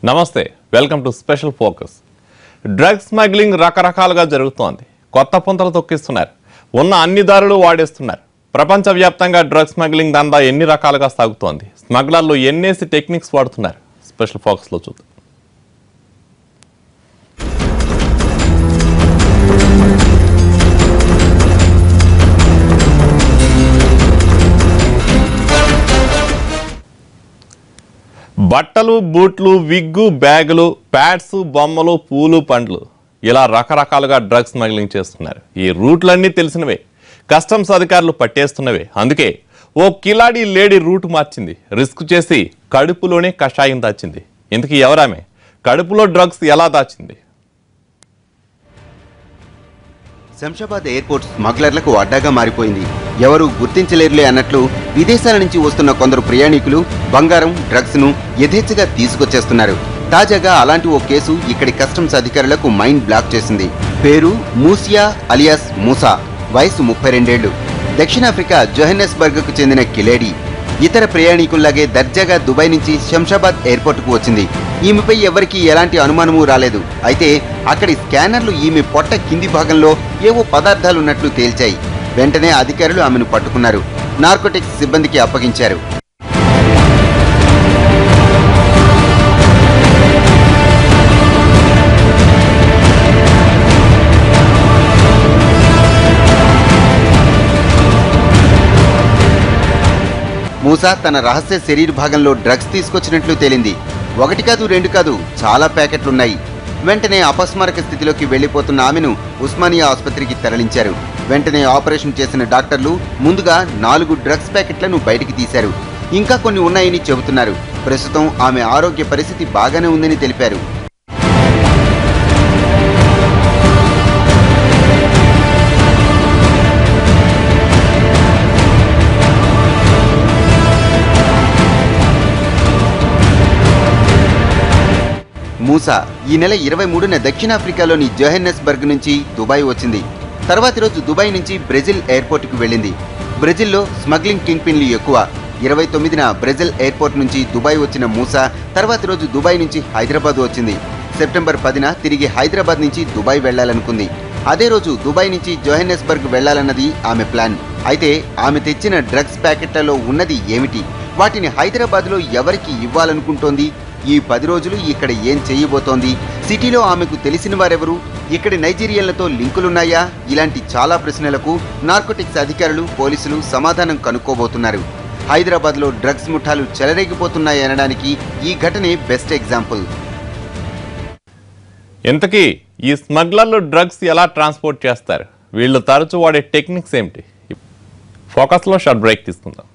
నమస్తే welcome to special focus. Drugs smuggling రకరకాలుగా జరుగుతోంది. కొత్త పుంతలు తొక్కిస్తున్నారు. ఉన్న అన్ని దారులు వాడేస్తున్నారు. ప్రపంచవ్యాప్తంగా డ్రగ్స్ స్మగ్లింగ్ దందా ఎన్ని రకాలుగా సాగుతోంది? స్మగ్లర్లు ఎన్నేసి టెక్నిక్స్ వాడుతున్నారు? స్పెషల్ ఫోకస్లో చూద్దాం. బట్టలు, బూట్లు, విగ్గు, బ్యాగులు, ప్యాడ్స్, బొమ్మలు, పూలు, పండ్లు ఇలా రకరకాలుగా డ్రగ్స్ స్మగ్లింగ్ చేస్తున్నారు. ఈ రూట్లన్నీ తెలిసినవే, కస్టమ్స్ అధికారులు పట్టేస్తున్నవే. అందుకే ఓ కిలాడి లేడీ రూట్ మార్చింది. రిస్క్ చేసి కడుపులోనే కషాయం దాచింది. ఇంతకీ ఎవరామే? కడుపులో డ్రగ్స్ ఎలా దాచింది? శంషాబాద్ ఎయిర్పోర్ట్ స్మగ్లర్లకు అడ్డాగా మారిపోయింది. ఎవరు గుర్తించలేరులే అన్నట్లు విదేశాల నుంచి వస్తున్న కొందరు ప్రయాణికులు బంగారం, డ్రగ్స్ ను యథేచ్ఛగా తీసుకొచ్చేస్తున్నారు. తాజాగా అలాంటి ఓ కేసు ఇక్కడి కస్టమ్స్ అధికారులకు మైండ్ బ్లాక్ చేసింది. పేరు మూసియా అలియాస్ మూసా, వయసు 32 ఏళ్లు. దక్షిణాఫ్రికా జోహెన్నెస్బర్గ్ కు చెందిన కిలేడి ఇతర ప్రయాణికుల్లాగే దర్జాగా దుబాయ్ నుంచి శంషాబాద్ ఎయిర్పోర్టుకు వచ్చింది. ఈమెపై ఎవరికీ ఎలాంటి అనుమానమూ రాలేదు. అయితే అక్కడి స్కానర్లు ఈమె పొట్ట కింది భాగంలో ఏవో పదార్థాలున్నట్లు తేల్చాయి. వెంటనే అధికారులు ఆమెను పట్టుకున్నారు. నార్కోటిక్స్ సిబ్బందికి అప్పగించారు. మూసా తన రహస్య శరీర భాగంలో డ్రగ్స్ తీసుకొచ్చినట్లు తేలింది. 1 కాదు 2 కాదు, చాలా ప్యాకెట్లున్నాయి. వెంటనే అపస్మారక స్థితిలోకి వెళ్లిపోతున్న ఆమెను ఉస్మానియా ఆసుపత్రికి తరలించారు. వెంటనే ఆపరేషన్ చేసిన డాక్టర్లు ముందుగా 4 డ్రగ్స్ ప్యాకెట్లను బయటికి తీశారు. ఇంకా కొన్ని ఉన్నాయని చెబుతున్నారు. ప్రస్తుతం ఆమె ఆరోగ్య పరిస్థితి బాగానే ఉందని తెలిపారు. మూసా ఈ నెల 23న దక్షిణాఫ్రికాలోని జోహెన్నెస్బర్గ్ నుంచి దుబాయ్ వచ్చింది. తర్వాతి రోజు దుబాయ్ నుంచి బ్రెజిల్ ఎయిర్పోర్టుకు వెళ్ళింది. బ్రెజిల్లో స్మగ్లింగ్ కింగ్ పిన్లు ఎక్కువ. 29న బ్రెజిల్ ఎయిర్పోర్ట్ నుంచి దుబాయ్ వచ్చిన మూసా తర్వాతి రోజు దుబాయ్ నుంచి హైదరాబాద్ వచ్చింది. సెప్టెంబర్ 10న తిరిగి హైదరాబాద్ నుంచి దుబాయ్ వెళ్లాలనుకుంది. అదే రోజు దుబాయ్ నుంచి జోహెన్నెస్బర్గ్ వెళ్లాలన్నది ఆమె ప్లాన్. అయితే ఆమె తెచ్చిన డ్రగ్స్ ప్యాకెట్లలో ఉన్నది ఏమిటి? వాటిని హైదరాబాద్లో ఎవరికి ఇవ్వాలనుకుంటోంది? ఈ 10 రోజులు ఇక్కడ ఏం చేయబోతోంది? సిటీలో ఆమెకు తెలిసిన వారెవరు? ఇక్కడి నైజీరియన్లతో లింకులున్నాయా? ఇలాంటి చాలా ప్రశ్నలకు నార్కోటిక్స్ అధికారులు, పోలీసులు సమాధానం కనుక్కోబోతున్నారు. హైదరాబాద్లో డ్రగ్స్ ముఠాలు చెలరేగిపోతున్నాయనడానికి ఈ ఘటనే బెస్ట్ ఎగ్జాంపుల్. ఇంతకీ ఈ స్మగ్లర్లు డ్రగ్స్ ఎలా ట్రాన్స్పోర్ట్ చేస్తారు? వీళ్ళు తరచూ వాడే టెక్నిక్స్ ఏమిటి? ఫోకస్లో షార్ట్ బ్రేక్ తీసుకుందాం.